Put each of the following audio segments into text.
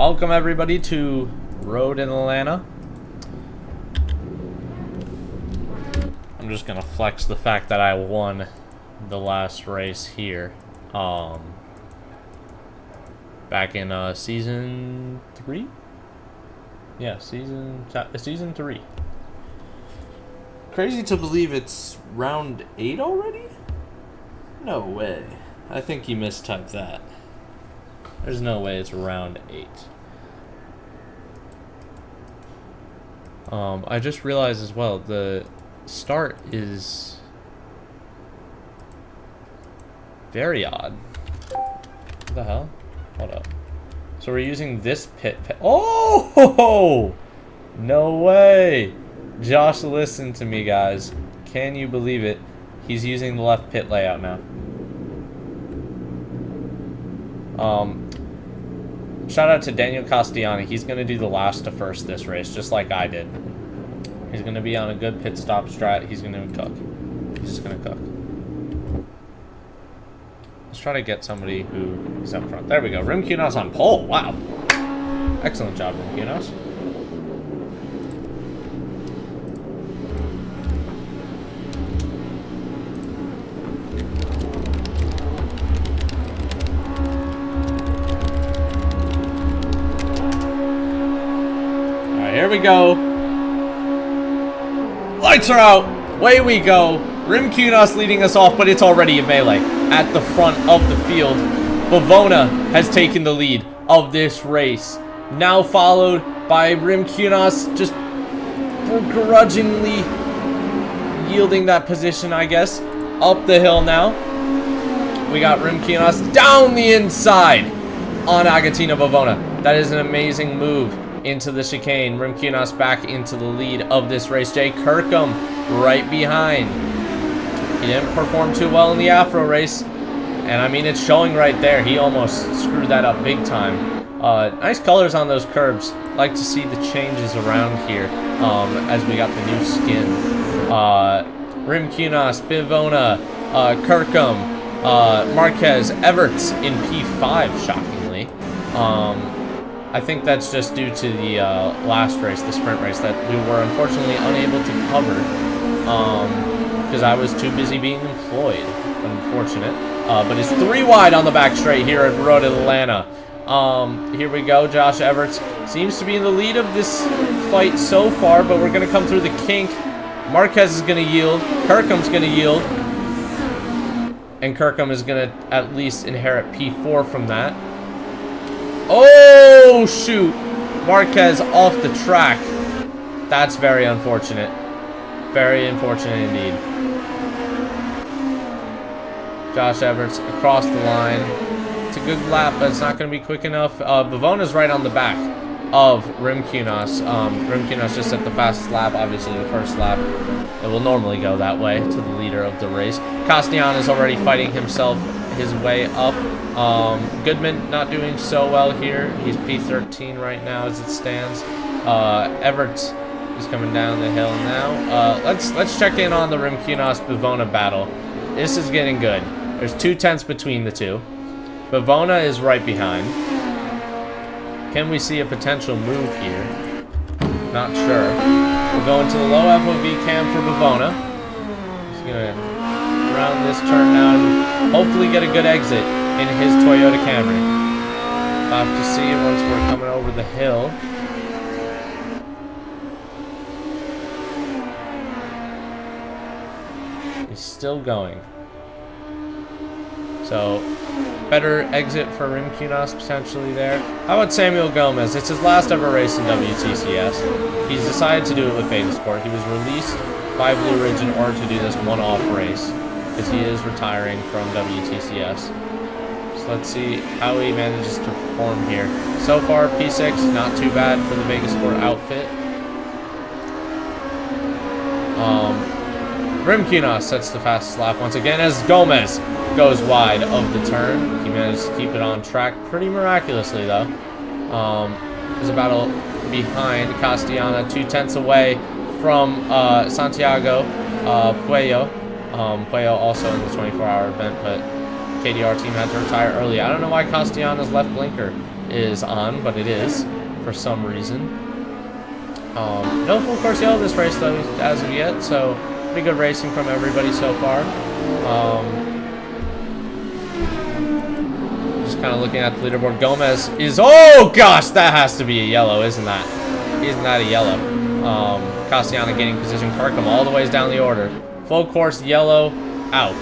Welcome everybody to Road in Atlanta. I'm just gonna flex the fact that I won the last race here. Back in season 3? Yeah, season 3. Crazy to believe it's round 8 already? No way. I think he mistyped that. There's no way it's round 8. I just realized as well, the start is very odd. What the hell? Hold up. So we're using this pit. Oh! No way! Josh, listen to me, guys. Can you believe it? He's using the left pit layout now. Shout out to Daniel Castellani. He's going to do the last to first this race, just like I did. He's going to be on a good pit stop strat. He's going to cook. He's just going to cook. Let's try to get somebody who is up front. There we go. Rim Kunos on pole. Wow. Excellent job, Rim Kunos. Here we go. Lights are out. Away we go. Rim Kunos leading us off, but it's already a melee at the front of the field. Bavona has taken the lead of this race. Now followed by Rim Kunos, just begrudgingly yielding that position, I guess. Up the hill now. We got Rim Kunos down the inside on Agatina Bavona. That is an amazing move. Into the chicane. Rim Kunos back into the lead of this race. Jay Kirkham right behind. He didn't perform too well in the Afro race. And I mean, it's showing right there. He almost screwed that up big time. Nice colors on those curbs. Like to see the changes around here as we got the new skin. Rim Kunos, Bavona, Kirkham, Marquez, Everts in P5, shockingly. I think that's just due to the last race, the sprint race, that we were unfortunately unable to cover because I was too busy being employed. Unfortunate. But it's 3 wide on the back straight here at Road Atlanta. Here we go. Josh Everts seems to be in the lead of this fight so far, but we're going to come through the kink. Marquez is going to yield. Kirkham's going to yield. And Kirkham is going to at least inherit P4 from that. Oh, shoot. Marquez off the track. That's very unfortunate. Very unfortunate indeed. Josh Everts across the line. It's a good lap, but it's not going to be quick enough. Bavona's right on the back of Rim Kunos. Rim Kunos just set the fastest lap, obviously the first lap. It will normally go that way to the leader of the race. Castellan is already fighting his way up. Goodman not doing so well here. He's P13 right now as it stands. Everts is coming down the hill now. Let's check in on the Rim Kunos Bavona battle. This is getting good. There's 2 tenths between the two. Bavona is right behind. Can we see a potential move here? Not sure. We'll go into the low FOV cam for Bavona. He's gonna around this turn now and hopefully get a good exit in his Toyota Camry. We'll have to see once we're coming over the hill. He's still going. So, better exit for Rim Kunos potentially there. How about Samuel Gomez? It's his last ever race in WTCS. He's decided to do it with Vegasport. He was released by Blue Ridge in order to do this one-off race because he is retiring from WTCS. So let's see how he manages to perform here. So far, P6, not too bad for the Vegasport outfit. Rim Kunos sets the fastest lap once again as Gomez goes wide of the turn. He managed to keep it on track pretty miraculously, though. There's a battle behind Castellana, 2 tenths away from Santiago Puello. Puello also in the 24-hour event, but KDR team had to retire early. I don't know why Castellana's left blinker is on, but it is for some reason. No full course yellow this race though as of yet, so pretty good racing from everybody so far. Just kind of looking at the leaderboard. Gomez is, oh gosh, that has to be a yellow, isn't that? Isn't that a yellow? Castellana gaining position. Karkum all the ways down the order. Full course yellow out.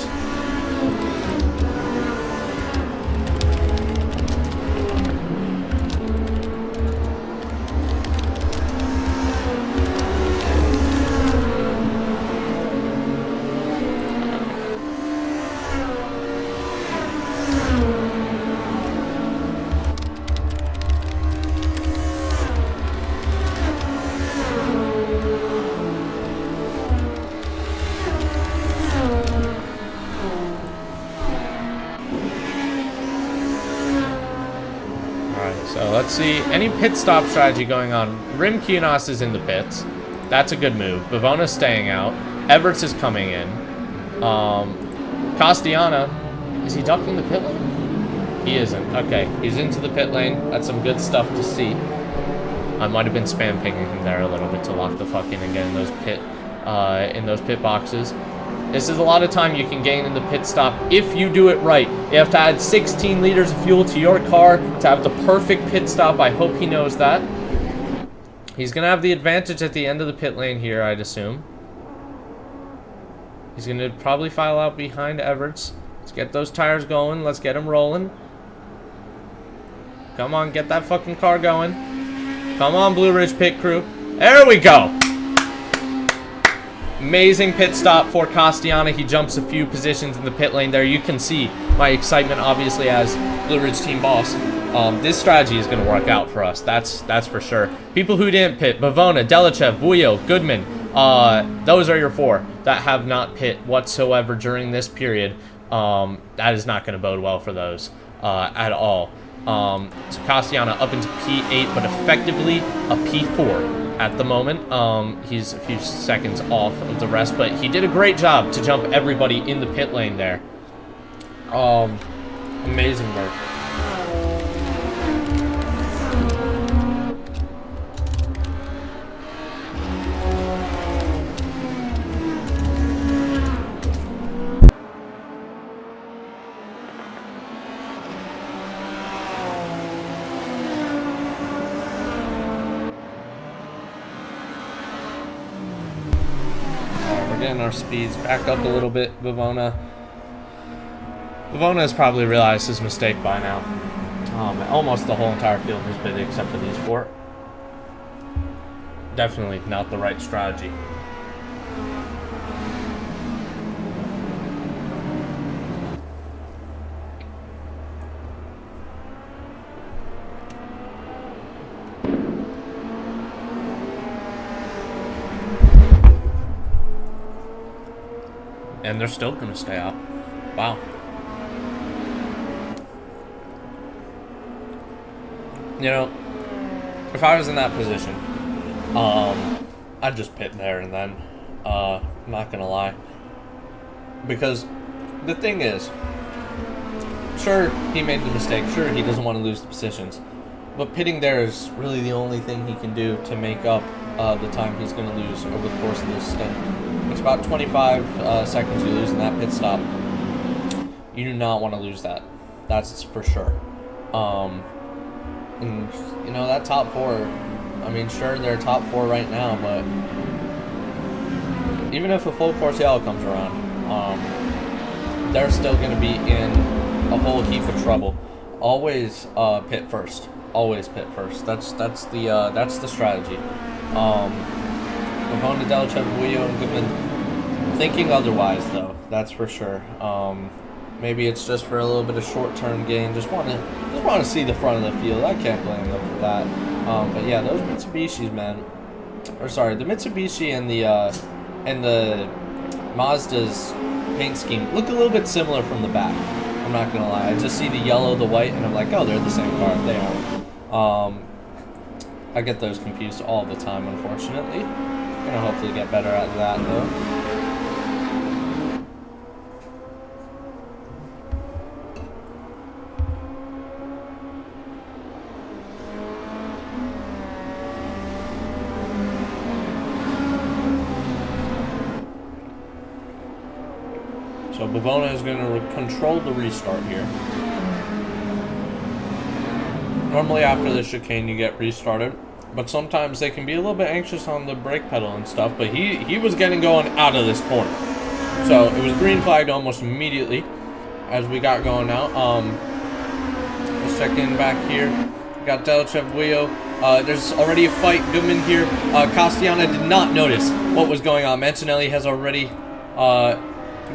So let's see, any pit stop strategy going on. Rim Kunos is in the pits. That's a good move. Bavona's staying out. Everts is coming in. Castellana, is he ducking the pit lane? He isn't. Okay, he's into the pit lane. That's some good stuff to see. I might have been spam pinging him there a little bit to lock the fuck in and get in those pit boxes. This is a lot of time you can gain in the pit stop if you do it right. You have to add 16 liters of fuel to your car to have the perfect pit stop. I hope he knows that. He's going to have the advantage at the end of the pit lane here, I'd assume. He's going to probably file out behind Everts. Let's get those tires going. Let's get him rolling. Come on, get that fucking car going. Come on, Blue Ridge pit crew. There we go. Amazing pit stop for Castellana. He jumps a few positions in the pit lane there. You can see my excitement, obviously, as Blue Ridge team boss. This strategy is going to work out for us. That's for sure. People who didn't pit: Bavona, Delachev, Buyo, Goodman. Those are your four that have not pit whatsoever during this period. That is not going to bode well for those at all. So Castellana up into P8, but effectively a P4 at the moment. He's a few seconds off of the rest, but he did a great job to jump everybody in the pit lane there. Amazing work. Getting our speeds back up a little bit. Bavona has probably realized his mistake by now. Almost the whole entire field has been except for these four. Definitely not the right strategy. And they're still going to stay out. Wow. You know, if I was in that position, I'd just pit there and then. I'm not going to lie. Because the thing is, sure, he made the mistake. Sure, he doesn't want to lose the positions. But pitting there is really the only thing he can do to make up the time he's going to lose over the course of this stint. It's about 25 seconds you lose in that pit stop. You do not want to lose that. That's for sure. And, you know, that top four, I mean, sure, they're top four right now, but even if a full course yellow comes around, they're still going to be in a whole heap of trouble. Always pit first. Always pit first. That's the strategy. Bavona, Delachev, Buyo, and Goodman thinking otherwise, though. That's for sure. Maybe it's just for a little bit of short-term gain. Just want to see the front of the field. I can't blame them for that. But yeah, those Mitsubishis, man. Or sorry, the Mitsubishi and the Mazda's paint scheme look a little bit similar from the back. I'm not gonna lie. I just see the yellow, the white, and I'm like, oh, they're the same car. They are. I get those confused all the time, unfortunately. Gonna hopefully get better at that, though. So Bavona is going to control the restart here. Normally after the chicane you get restarted, but sometimes they can be a little bit anxious on the brake pedal and stuff, but he was getting going out of this corner. So it was green flagged almost immediately as we got going now. Let's check in back here. We got Delchev Buio. There's already a fight. Goodman here. Castellana did not notice what was going on. Mancinelli has already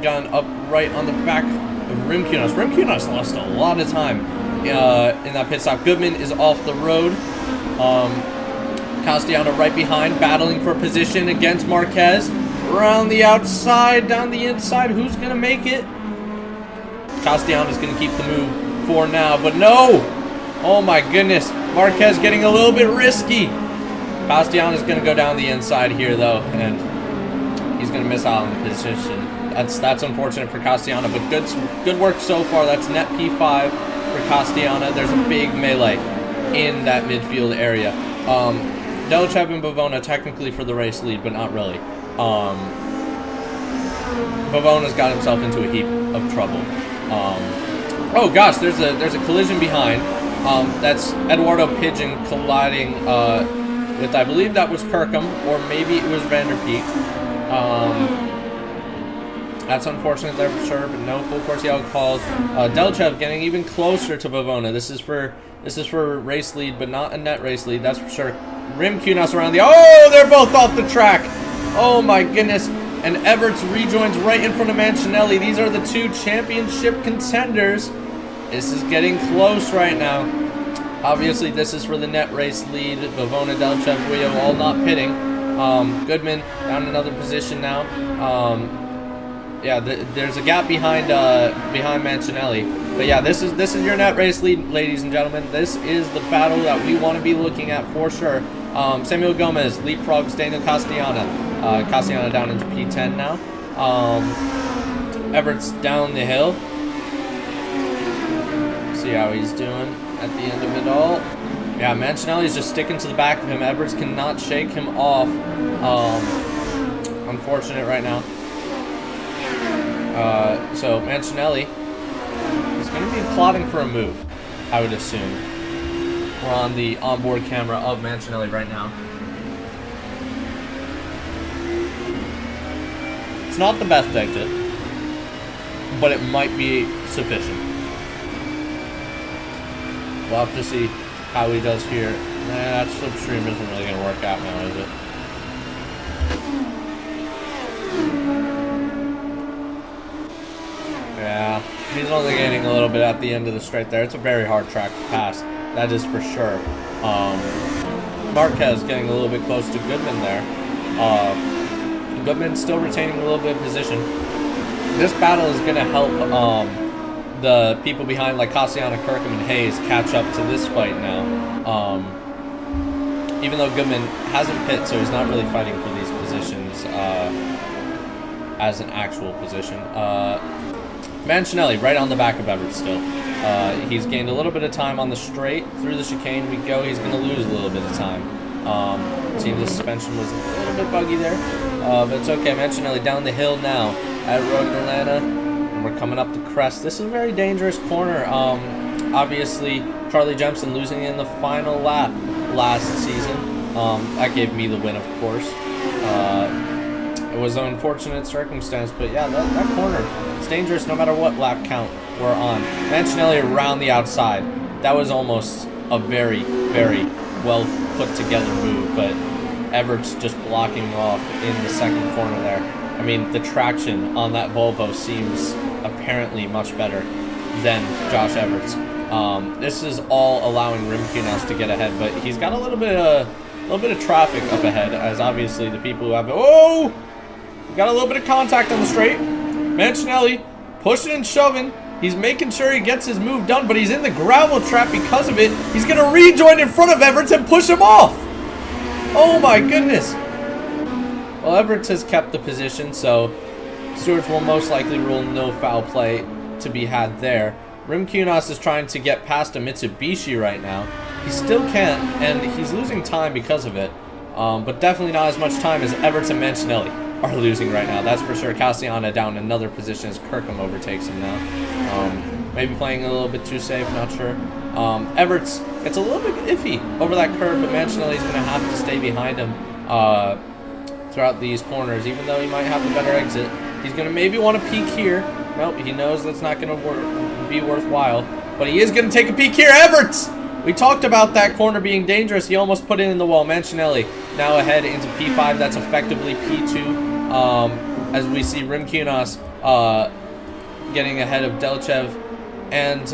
gone up right on the back of Rimkunas. Rimkunas lost a lot of time in that pit stop. Goodman is off the road. Castellana right behind, battling for position against Marquez. Around the outside, down the inside. Who's going to make it? Castellana's going to keep the move for now, but no! Oh my goodness. Marquez getting a little bit risky. Castellana's going to go down the inside here, though, and he's going to miss out on the position. That's unfortunate for Castellana, but good work so far. That's net P5 for Castellana. There's a big melee in that midfield area. Delchev and Bavona technically for the race lead, but not really. Bavona's got himself into a heap of trouble. Oh gosh, there's a collision behind. That's Eduardo Pigeon colliding with, I believe that was Kirkham, or maybe it was Vanderpeek. That's unfortunate there for sure, but no full course yellow called. Delchev getting even closer to Bavona. This is for race lead, but not a net race lead, that's for sure. Rimkunas around the... Oh, they're both off the track. Oh my goodness. And Everts rejoins right in front of Mancinelli. These are the two championship contenders. This is getting close right now. Obviously, this is for the net race lead. Bavona, Delchev, Buio all not pitting. Goodman down another position now. Yeah, there's a gap behind Mancinelli. But yeah, this is your net race lead, ladies and gentlemen. This is the battle that we want to be looking at for sure. Samuel Gomez leapfrogs Daniel Castellana. Castellana down into P10 now. Everett's down the hill. See how he's doing at the end of it all. Yeah, Mancinelli's just sticking to the back of him. Everett's cannot shake him off. Unfortunate right now. So Mancinelli is going to be plotting for a move, I would assume. We're on the onboard camera of Mancinelli right now. It's not the best exit, but it might be sufficient. We'll have to see how he does here. Nah, that slipstream isn't really going to work out now, is it? Yeah, he's only gaining a little bit at the end of the straight there. It's a very hard track to pass, that is for sure. Marquez getting a little bit close to Goodman there. Goodman still retaining a little bit of position. This battle is going to help the people behind like Castellana, Kirkham, and Hayes catch up to this fight now. Even though Goodman hasn't pit, so he's not really fighting for these positions as an actual position. Mancinelli right on the back of Everett still. He's gained a little bit of time on the straight. Through the chicane we go. He's going to lose a little bit of time. Seems the suspension was a little bit buggy there. But it's okay. Mancinelli down the hill now at Road Atlanta. And we're coming up the crest. This is a very dangerous corner. Obviously, Charlie Jemison losing in the final lap last season. That gave me the win, of course. It was an unfortunate circumstance, but yeah, that corner, it's dangerous no matter what lap count we're on. Mancinelli around the outside. That was almost a very, very well put together move, but Everett's just blocking off in the second corner there. I mean, the traction on that Volvo seems apparently much better than Josh Everett's. This is all allowing Rimkunas to get ahead, but he's got a little bit of traffic up ahead, as obviously the people who have... Oh! Got a little bit of contact on the straight. Mancinelli pushing and shoving. He's making sure he gets his move done, but he's in the gravel trap because of it. He's going to rejoin in front of Everett and push him off. Oh my goodness. Well, Everett has kept the position, so stewards will most likely rule no foul play to be had there. Rimkunas is trying to get past a Mitsubishi right now. He still can't, and he's losing time because of it. But definitely not as much time as Everett and Mancinelli. are losing right now. That's for sure. Castellana down another position as Kirkham overtakes him now. Maybe playing a little bit too safe, not sure. Everts, it's a little bit iffy over that curve, but Mancinelli's going to have to stay behind him throughout these corners, even though he might have the better exit. He's going to maybe want to peek here. Nope, he knows that's not going to be worthwhile, but he is going to take a peek here. Everts! We talked about that corner being dangerous. He almost put it in the wall. Mancinelli now ahead into P5. That's effectively P2. As we see Rim Kunas getting ahead of Delchev and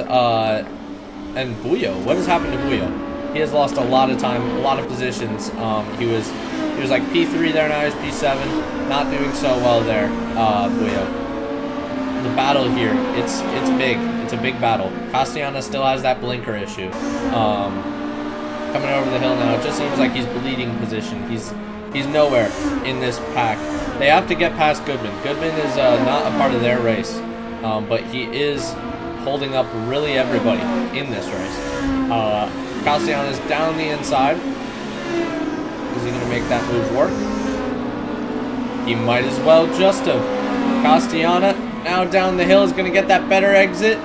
Buyo. What has happened to Buyo? He has lost a lot of time, a lot of positions. He was like P3 there, now he's P7. Not doing so well there, Buyo. The battle here, it's big. It's a big battle. Castellana still has that blinker issue. Coming over the hill now, it just seems like he's bleeding position. He's nowhere in this pack. They have to get past Goodman. Goodman is not a part of their race, but he is holding up really everybody in this race. Castellana's down the inside. Is he going to make that move work? He might as well just have. Castellana now down the hill is going to get that better exit.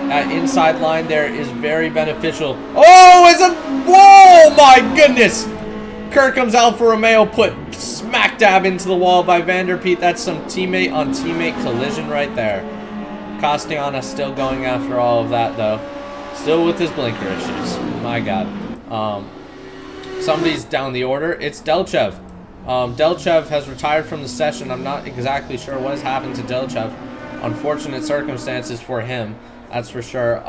That inside line there is very beneficial. Oh, whoa, my goodness. Kirkham's Alfa Romeo put smack dab into the wall by Vanderpeet. That's some teammate on teammate collision right there. Castellana still going after all of that, though. Still with his blinker issues. My God. Somebody's down the order. It's Delchev. Delchev has retired from the session. I'm not exactly sure what has happened to Delchev. Unfortunate circumstances for him, that's for sure.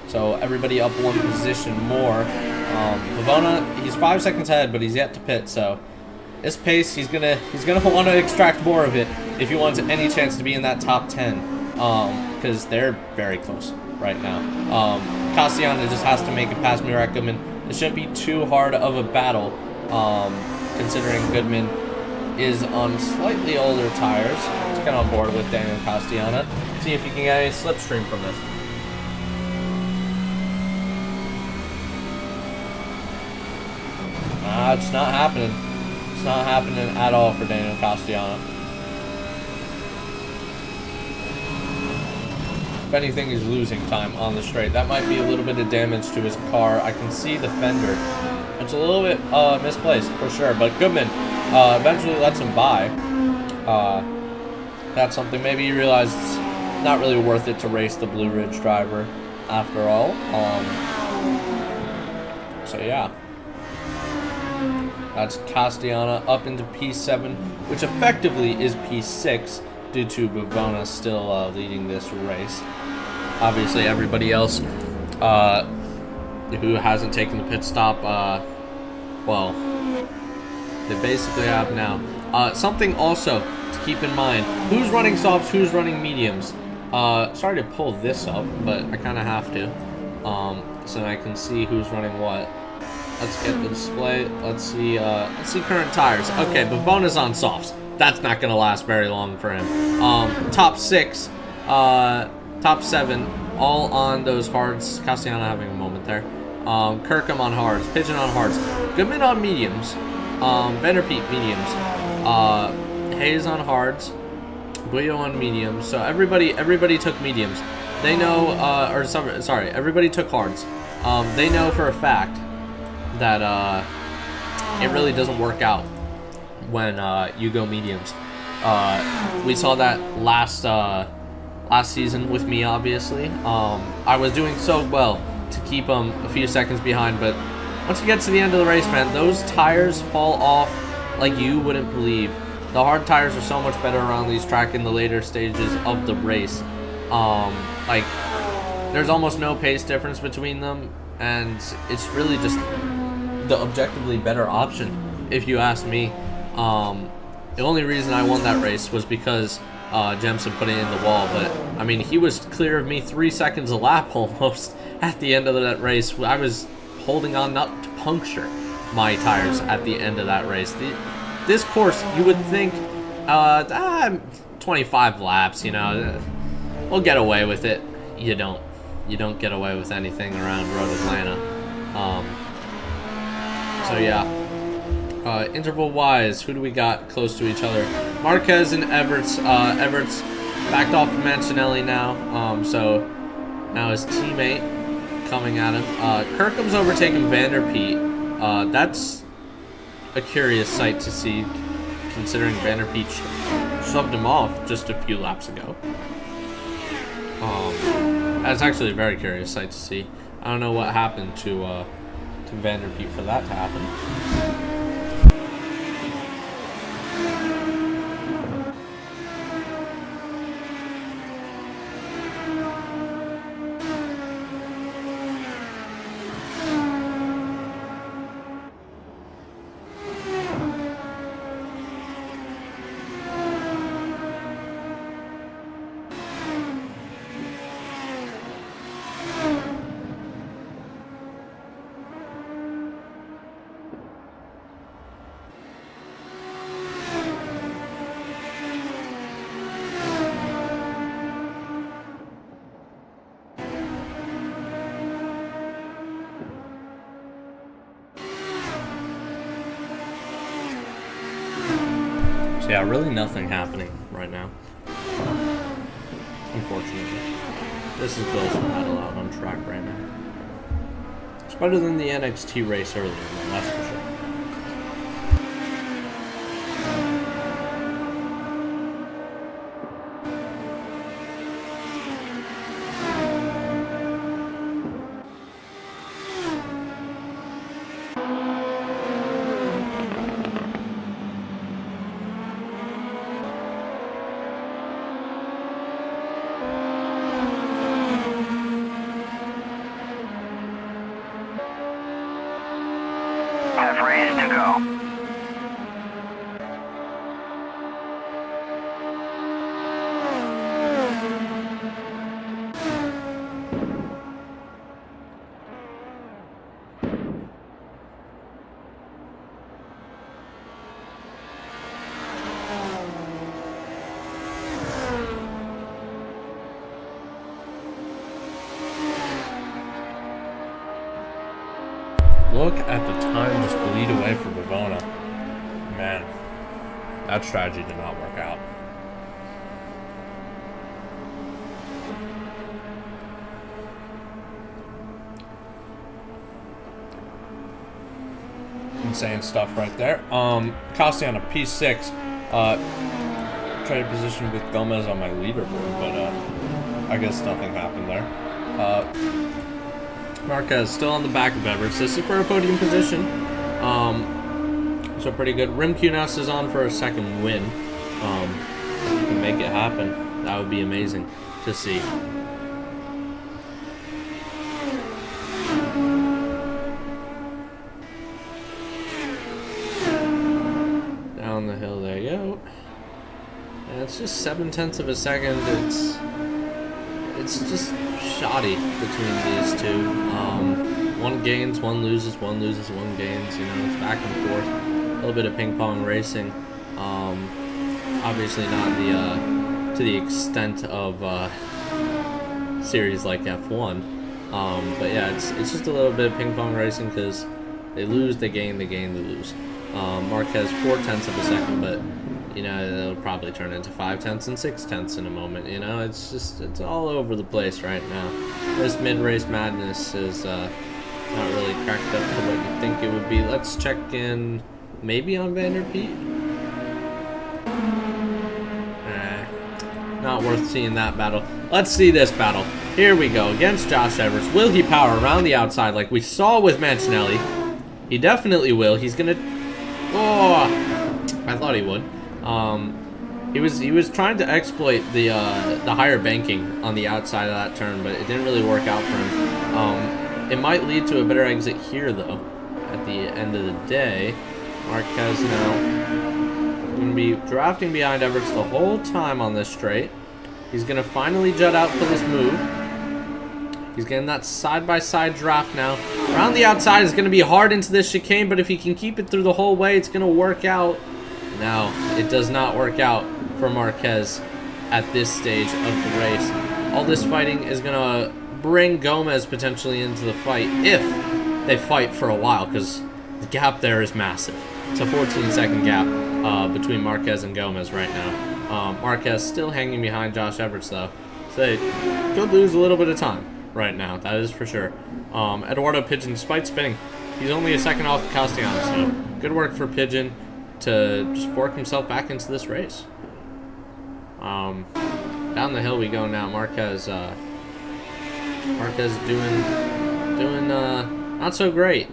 So everybody up one position more. Pavona, he's 5 seconds ahead, but he's yet to pit. So this pace, he's gonna want to extract more of it if he wants any chance to be in that top 10. Because they're very close right now. Castellana just has to make it past Murakam, and it shouldn't be too hard of a battle. Considering Goodman is on slightly older tires. Let's get on board with Daniel Castellana. See if he can get any slipstream from this. It's not happening. It's not happening at all for Daniel Castellana. If anything, he's losing time on the straight. That might be a little bit of damage to his car. I can see the fender. It's a little bit misplaced for sure, but Goodman eventually lets him by. That's something maybe he realized it's not really worth it to race the Blue Ridge driver after all. So yeah, that's Castellana up into P7, which effectively is P6 due to Bavona still leading this race. Obviously, everybody else who hasn't taken the pit stop, well, they basically have now. Something also to keep in mind, who's running softs, who's running mediums. Sorry to pull this up, but I kind of have to, so I can see who's running what. Let's get the display. Let's see current tires. Okay, Bavona's on softs. That's not going to last very long for him. Top 6, top 7, all on those hards. Castellana having a moment there. Kirkham on hards, Pigeon on hards, Goodman on mediums, Vanderpeet mediums, Hayes on hards, Buyo on mediums. So everybody took mediums. They know, everybody took hards. They know for a fact that it really doesn't work out when you go mediums. We saw that last season with me, obviously. I was doing so well to keep them a few seconds behind, but once you get to the end of the race, man, those tires fall off like you wouldn't believe. The hard tires are so much better around these track in the later stages of the race. Like, there's almost no pace difference between them, and it's really just the objectively better option, if you ask me. The only reason I won that race was because Jemson put it in the wall, but I mean, he was clear of me 3 seconds a lap almost at the end of that race. I was holding on not to puncture my tires at the end of that race. This course, you would think 25 laps, you know, we'll get away with it. You don't get away with anything around Road Atlanta. So yeah, Interval-wise, who do we got close to each other? Marquez and Everts. Everts backed off from Mancinelli now. So now his teammate coming at him. Kirkham's overtaking Van Der Peet. That's a curious sight to see, considering Van Der Peet shoved him off just a few laps ago. That's actually a very curious sight to see. I don't know what happened to Van Der Peet for that to happen. Yeah, really nothing happening right now. Unfortunately. This is Bill's battle out on track right now. It's better than the NXT race earlier, that's for sure. Ready to go. Look at the time just bleed away for Bavona. Man, that strategy did not work out. Insane stuff right there. Costi on a P6. Tried to position with Gomez on my leaderboard, but I guess nothing happened there. Marquez still on the back of Everts. This is for a podium position. So pretty good. Rim Kunas is on for a second win. If you can make it happen, that would be amazing to see. Down the hill there you go. And it's just 0.7 of a second. It's just shoddy between these two. One gains, one loses, one loses, one gains. You know, it's back and forth. A little bit of ping pong racing. Obviously not to the extent of series like F1. But yeah, it's just a little bit of ping pong racing because they lose, they gain, they gain, they lose. Marquez 0.4 of a second, but you know, it'll probably turn into 0.5 and 0.6 in a moment. You know, it's all over the place right now. This mid-race madness is not really cracked up to what you think it would be. Let's check in maybe on Van Der Peet. Not worth seeing that battle. Let's see this battle. Here we go against Josh Everts. Will he power around the outside like we saw with Mancinelli? He definitely will. He's gonna. Oh, I thought he would. He was trying to exploit the higher banking on the outside of that turn, but it didn't really work out for him. It might lead to a better exit here, though. At the end of the day, Marquez now going to be drafting behind Everts the whole time on this straight. He's going to finally jut out for this move. He's getting that side-by-side draft now. Around the outside is going to be hard into this chicane, but if he can keep it through the whole way, it's going to work out. No, it does not work out for Marquez at this stage of the race. All this fighting is going to bring Gomez potentially into the fight if they fight for a while, because the gap there is massive. It's a 14-second gap between Marquez and Gomez right now. Marquez still hanging behind Josh Everts, though. So they could lose a little bit of time right now, that is for sure. Eduardo Pigeon, despite spinning, he's only a second off Castellanos, so good work for Pigeon to just work himself back into this race. Down the hill we go now. Marquez doing not so great.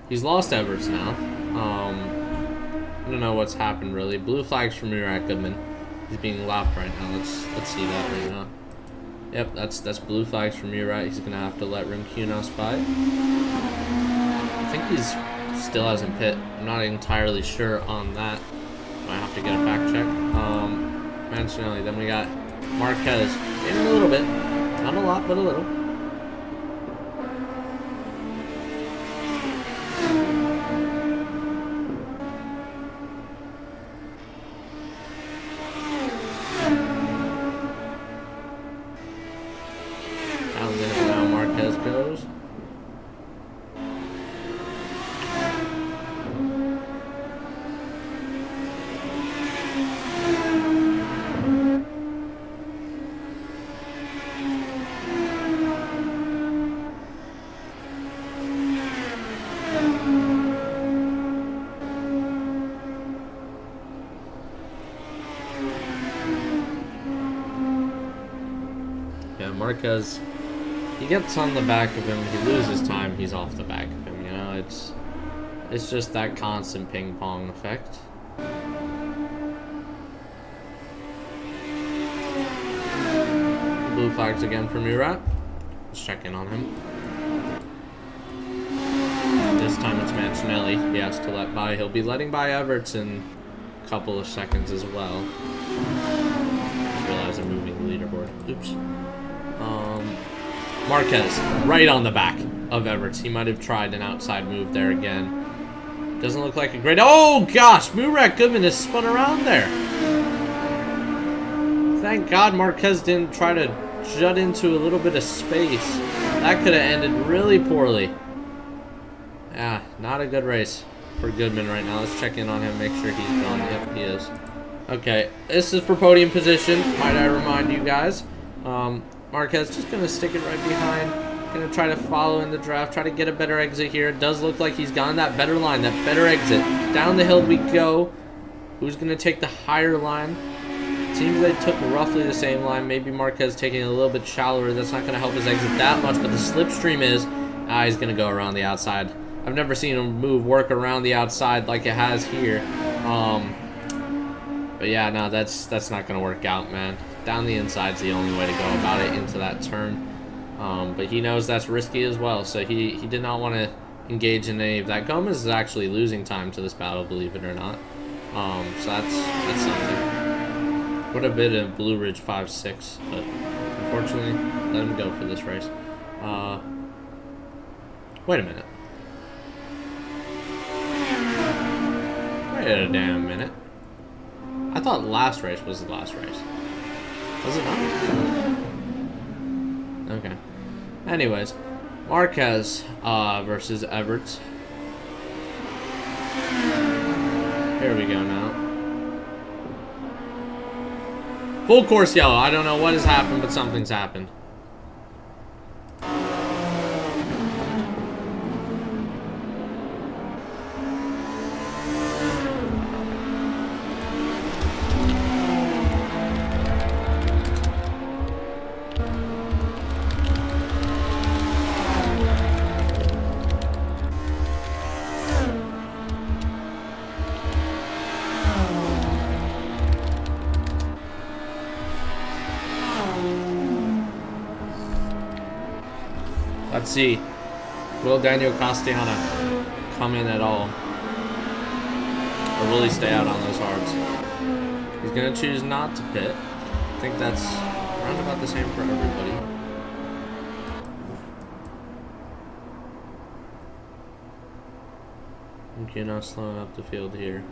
He's lost Everts now. I don't know what's happened really. Blue flags for Murat Goodman. He's being lapped right now. Let's see that right now. Yep, that's blue flags for Murat. He's gonna have to let Rim Kunos by. I think he's still hasn't pit. I'm not entirely sure on that. Might have to get a fact check. Mancinelli. Then we got Marquez in a little bit, not a lot, but a little. Down the hill now, Marquez goes. Marquez, he gets on the back of him, he loses time, he's off the back of him, you know, it's just that constant ping pong effect. Blue flags again for Murat. Let's check in on him. This time it's Mancinelli he has to let by. He'll be letting by Everts in a couple of seconds as well. Just realized I'm moving the leaderboard. Oops. Marquez, right on the back of Everts. He might have tried an outside move there again. Doesn't look like a great... Oh, gosh! Murat Goodman has spun around there. Thank God Marquez didn't try to jut into a little bit of space. That could have ended really poorly. Yeah, not a good race for Goodman right now. Let's check in on him, make sure he's gone. Yep, he is. Okay, this is for podium position, might I remind you guys. Marquez just going to stick it right behind. Going to try to follow in the draft. Try to get a better exit here. It does look like he's gone that better line. That better exit. Down the hill we go. Who's going to take the higher line? Seems they took roughly the same line. Maybe Marquez taking it a little bit shallower. That's not going to help his exit that much. But the slipstream is... he's going to go around the outside. I've never seen him work around the outside like it has here. But yeah, no, that's not going to work out, man. Down the inside's the only way to go about it into that turn. But he knows that's risky as well, so he did not want to engage in any of that. Gomez is actually losing time to this battle, believe it or not. So that's something. Would have been a Blue Ridge 5-6, but unfortunately, let him go for this race. Wait a minute. Wait a damn minute. I thought last race was the last race. Was it not? Okay. Anyways, Marquez versus Everts. Here we go now. Full course yellow. I don't know what has happened, but something's happened. Let's see. Will Daniel Castellana come in at all? Or will he stay out on those hards? He's going to choose not to pit. I think that's around about the same for everybody. Okay, now slowing up the field here.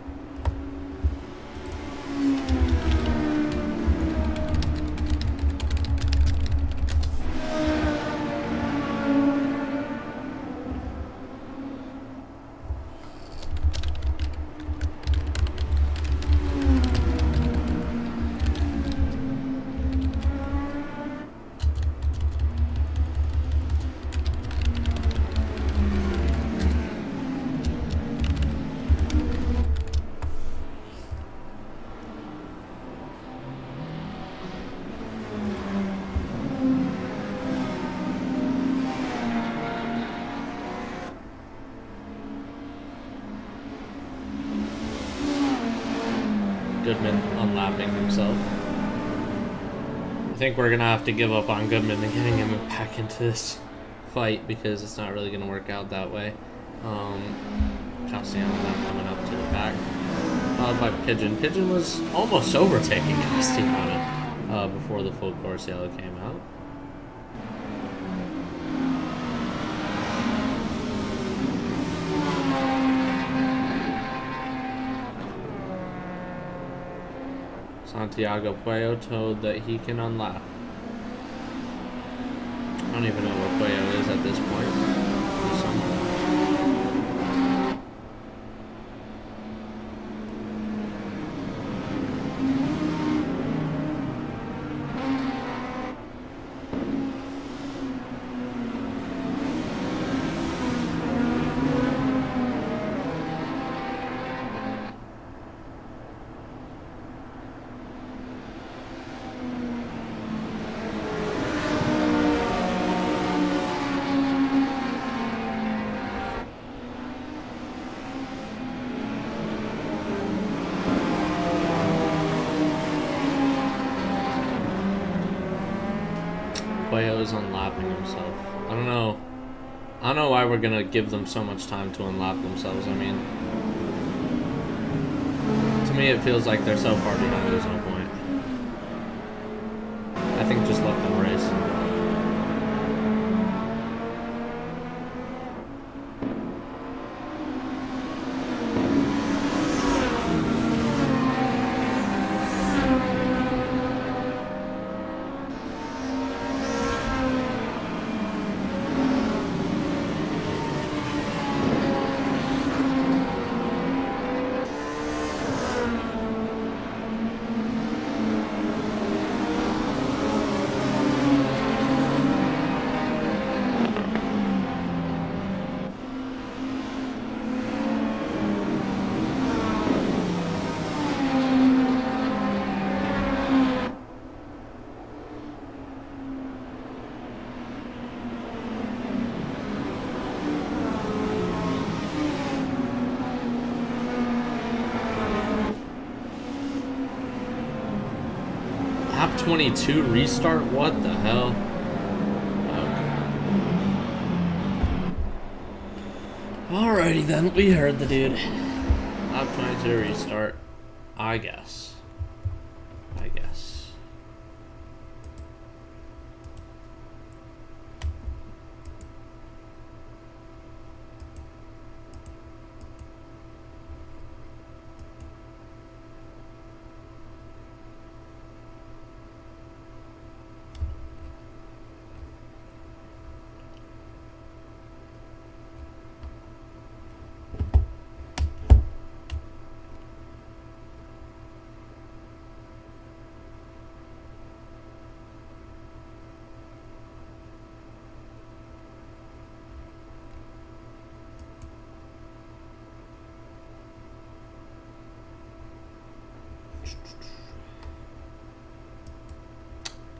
Goodman unlapping himself. I think we're gonna have to give up on Goodman and getting him back into this fight because it's not really gonna work out that way. Castellanos not coming up to the back. Followed by Pigeon. Pigeon was almost overtaking Castellanos before the full course yellow came out. Santiago Puello told that he can unlap. I don't even know where Puello is at this point. He's somewhere. Puello's unlapping himself. I don't know why we're gonna give them so much time to unlap themselves. I mean, to me it feels like they're so far behind there's no point. I think just let them race. Lap 22 restart? What the hell? Okay. Alrighty then, we heard the dude. Lap 22 restart. I guess.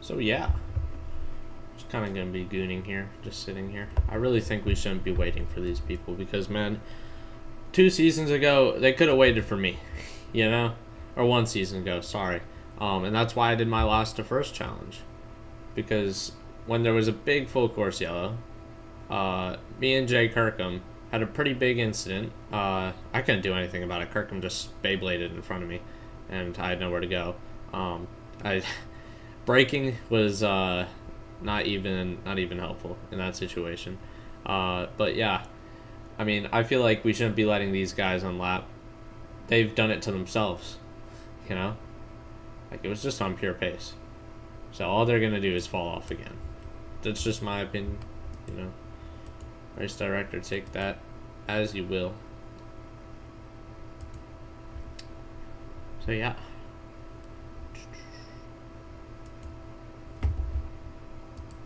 So yeah, just kind of gonna be gooning here, just sitting here. I really think we shouldn't be waiting for these people because, man, 2 seasons ago they could have waited for me, you know, or 1 season ago. Sorry, and that's why I did my last to first challenge, because when there was a big full course yellow, me and Jay Kirkham had a pretty big incident. I couldn't do anything about it. Kirkham just Beybladed in front of me, and I had nowhere to go. Braking was not even helpful in that situation. But yeah, I mean, I feel like we shouldn't be letting these guys unlap. They've done it to themselves, you know? Like, it was just on pure pace. So all they're going to do is fall off again. That's just my opinion, you know? Race director, take that as you will. So yeah.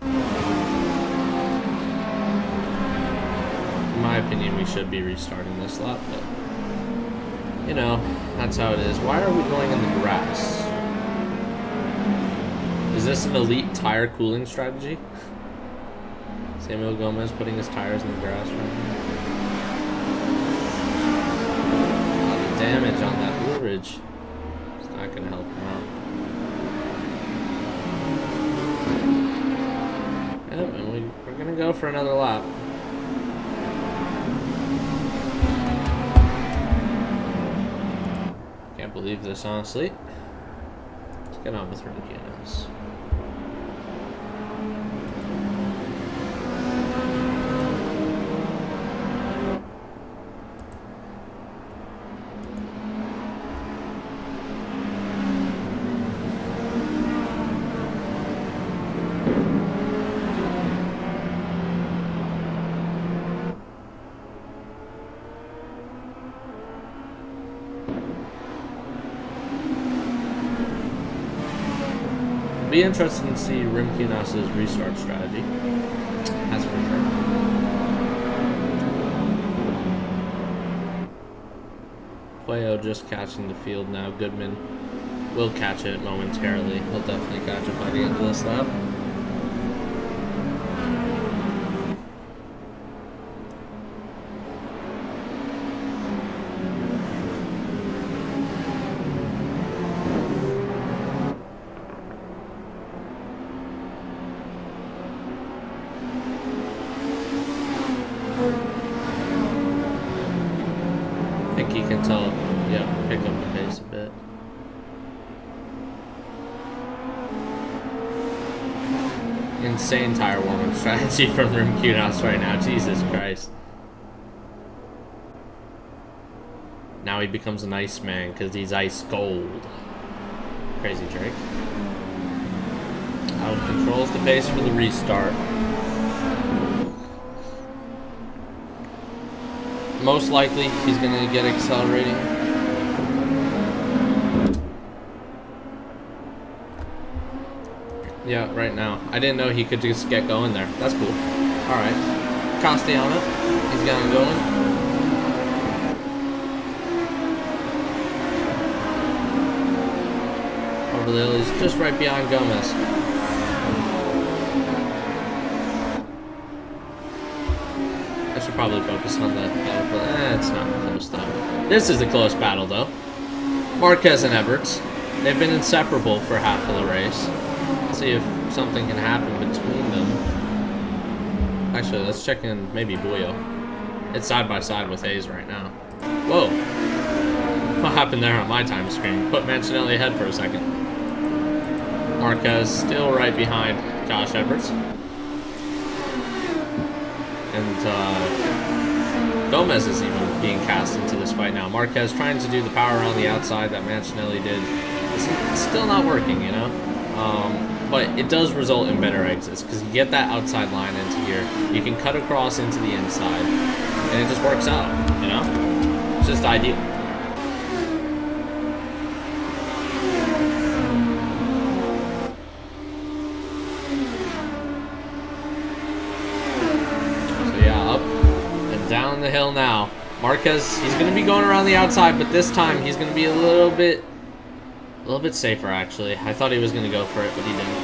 In my opinion, we should be restarting this lap, but you know, that's how it is. Why are we going in the grass? Is this an elite tire cooling strategy? Samuel Gomez putting his tires in the grass right now. A lot of damage on that Blue Ridge. It's not going to help him out. Yep, and we're going to go for another lap. Can't believe this, honestly. Let's get on with Rimkinos. Be interesting to see Rimkinos' restart strategy. That's for sure. Puello just catching the field now. Goodman will catch it momentarily. He'll definitely catch it by the end of this lap. I think he can tell, yeah, pick up the pace a bit. Insane tire warm-up strategy from Rimkinos right now, Jesus Christ. Now he becomes an ice man because he's ice cold. Crazy Drake. Out controls the pace for the restart. Most likely, he's going to get accelerating. Yeah, right now. I didn't know he could just get going there. That's cool. Alright. Castellano. He's getting going. Over the hill. He's just right behind Gomez. I should probably focus on the battle. It's not close, though. This is a close battle, though. Marquez and Everts. They've been inseparable for half of the race. Let's see if something can happen between them. Actually, let's check in maybe Buio. It's side by side with Hayes right now. Whoa. What happened there on my time screen? Put Mancinelli ahead for a second. Marquez still right behind Josh Everts. And Gomez is even being cast into this fight now. Marquez trying to do the power around the outside that Mancinelli did. It's still not working, you know? But it does result in better exits because you get that outside line into here. You can cut across into the inside, and it just works out, you know? It's just ideal. Down the hill now. Marquez, he's going to be going around the outside, but this time he's going to be a little bit safer, actually. I thought he was going to go for it, but he didn't.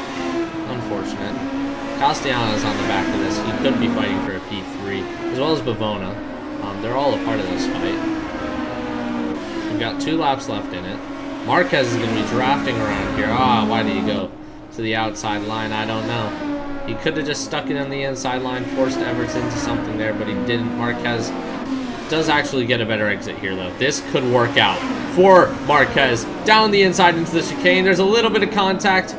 Unfortunate. Castellanos on the back of this. He could be fighting for a P3, as well as Bavona. They're all a part of this fight. We've got 2 laps left in it. Marquez is going to be drafting around here. Why did he go to the outside line? I don't know. He could have just stuck it on the inside line, forced Everts into something there, but he didn't. Marquez does actually get a better exit here, though. This could work out for Marquez. Down the inside into the chicane. There's a little bit of contact.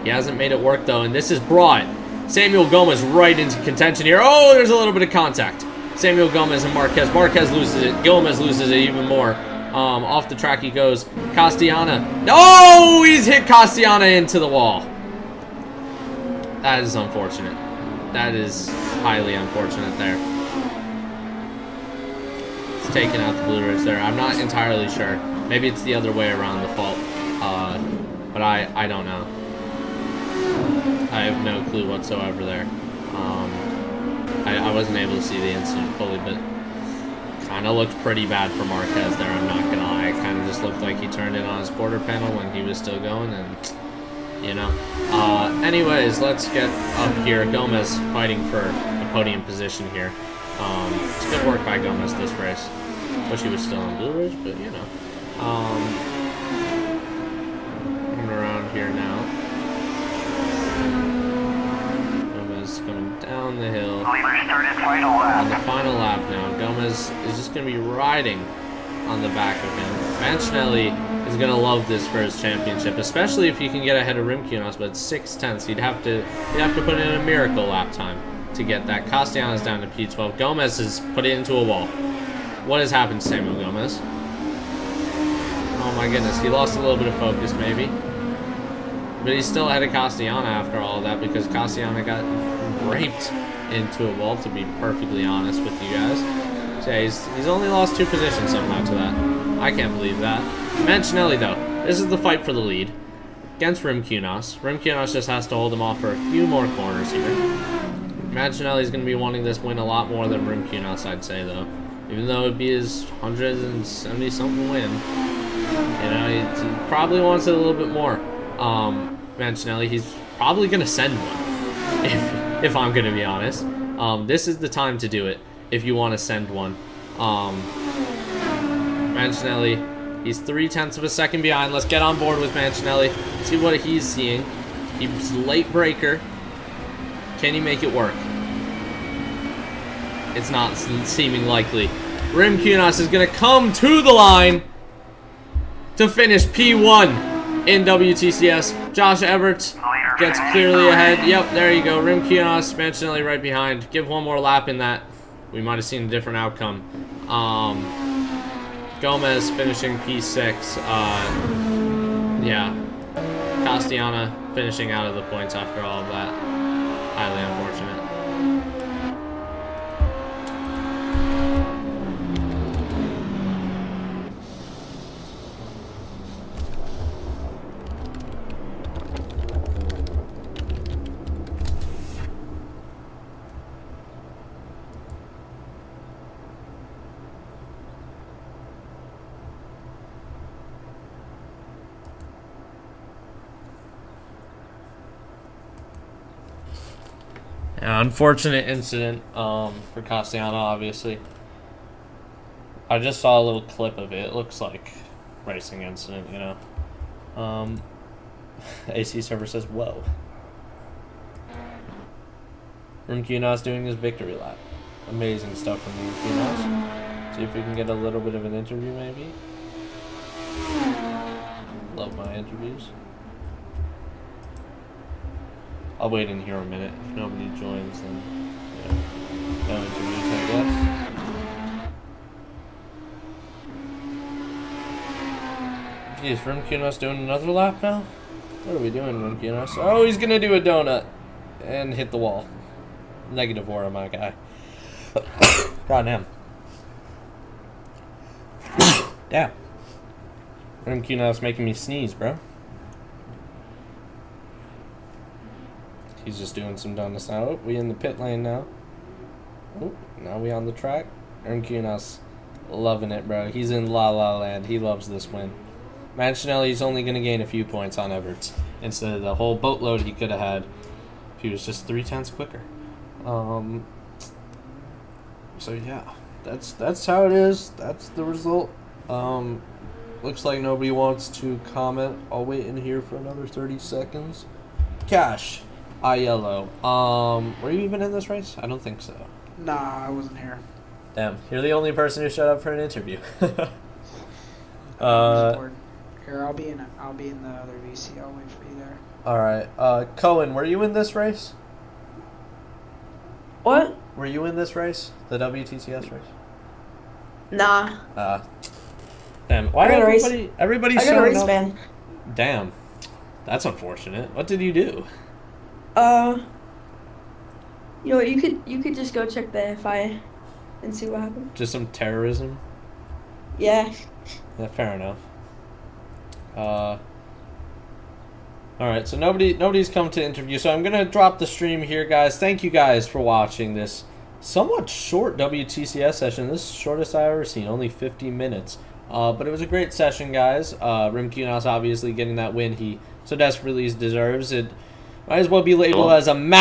He hasn't made it work, though, and this has brought Samuel Gomez right into contention here. Oh, there's a little bit of contact. Samuel Gomez and Marquez. Marquez loses it. Gomez loses it even more. Off the track he goes. Castellana. No! He's hit Castellana into the wall. That is unfortunate. That is highly unfortunate there. It's taking out the Blue Ridge there. I'm not entirely sure. Maybe it's the other way around the fault. But I don't know. I have no clue whatsoever there. I wasn't able to see the incident fully, but kind of looked pretty bad for Marquez there, I'm not going to lie. It kind of just looked like he turned it on his quarter panel when he was still going, and... you know. Anyways, let's get up here. Gomez fighting for a podium position here. It's good work by Gomez this race. Wish he was still on Blue Ridge, but you know. here now. Gomez coming down the hill. On the final lap now. Gomez is just going to be riding on the back of him. Mancinelli is going to love this for his championship, especially if he can get ahead of Rimkunas, but 6/10. He'd have to put in a miracle lap time to get that. Castellanos down to P12. Gomez has put it into a wall. What has happened to Samuel Gomez? Oh my goodness, he lost a little bit of focus maybe. But he's still ahead of Castellana after all of that, because Castellana got raped into a wall, to be perfectly honest with you guys. So yeah, he's only lost 2 positions somehow to that. I can't believe that. Mancinelli though, this is the fight for the lead against Rimkunas. Rimkunas just has to hold him off for a few more corners here. Mancinelli's going to be wanting this win a lot more than Rimkunas, I'd say though. Even though it'd be his 170-something win. You know, he probably wants it a little bit more. Mancinelli, he's probably going to send one, if I'm going to be honest. This is the time to do it, if you want to send one. Mancinelli, he's 0.3 of a second behind. Let's get on board with Mancinelli, see what he's seeing. He's late breaker. Can he make it work? It's not seeming likely. Rimkunas is going to come to the line to finish P1 in WTCS. Josh Everts gets clearly ahead. Yep, there you go. Rimkunas, Mancinelli right behind. Give one more lap in that. We might have seen a different outcome. Gomez finishing P6. Yeah. Castellana finishing out of the points after all of that. Highly unfortunate. Yeah, unfortunate incident for Castellano, obviously. I just saw a little clip of it. It looks like racing incident, you know. AC server says, whoa. Rimkunas doing his victory lap. Amazing stuff from Rimkunas. See if we can get a little bit of an interview, maybe. Love my interviews. I'll wait in here a minute. If nobody joins, then yeah, no interviews, I guess. Geez, Rimkunas doing another lap now? What are we doing, Rimkunas? Oh, he's gonna do a donut and hit the wall. Negative aura, my guy. God damn. Damn. Rimkunas making me sneeze, bro. He's just doing some donuts now. Oh, we in the pit lane now. Oh, now we on the track. Rimkunas loving it, bro. He's in La La Land. He loves this win. Mancinelli's only going to gain a few points on Everts instead of the whole boatload he could have had if he was just 0.3 quicker. So yeah, that's how it is. That's the result. Looks like nobody wants to comment. I'll wait in here for another 30 seconds. Cash. Yellow. Were you even in this race? I don't think so. Nah, I wasn't here. Damn, you're the only person who showed up for an interview. Here, I'll be in the other VC. I'll wait for you there. All right. Cohen, were you in this race? What? Were you in this race? The WTCS race? Nah. Damn. Why did everybody's I got a showing race up? ban. Damn. That's unfortunate. What did you do? You know what? You could just go check the FI and see what happened. Just some terrorism? Yeah. Yeah, fair enough. Alright, so nobody's come to interview, so I'm gonna drop the stream here, guys. Thank you guys for watching this somewhat short WTCS session. This is the shortest I've ever seen, only 50 minutes. But it was a great session, guys. Rimkunas obviously getting that win he so desperately deserves. It might as well be labeled as a massive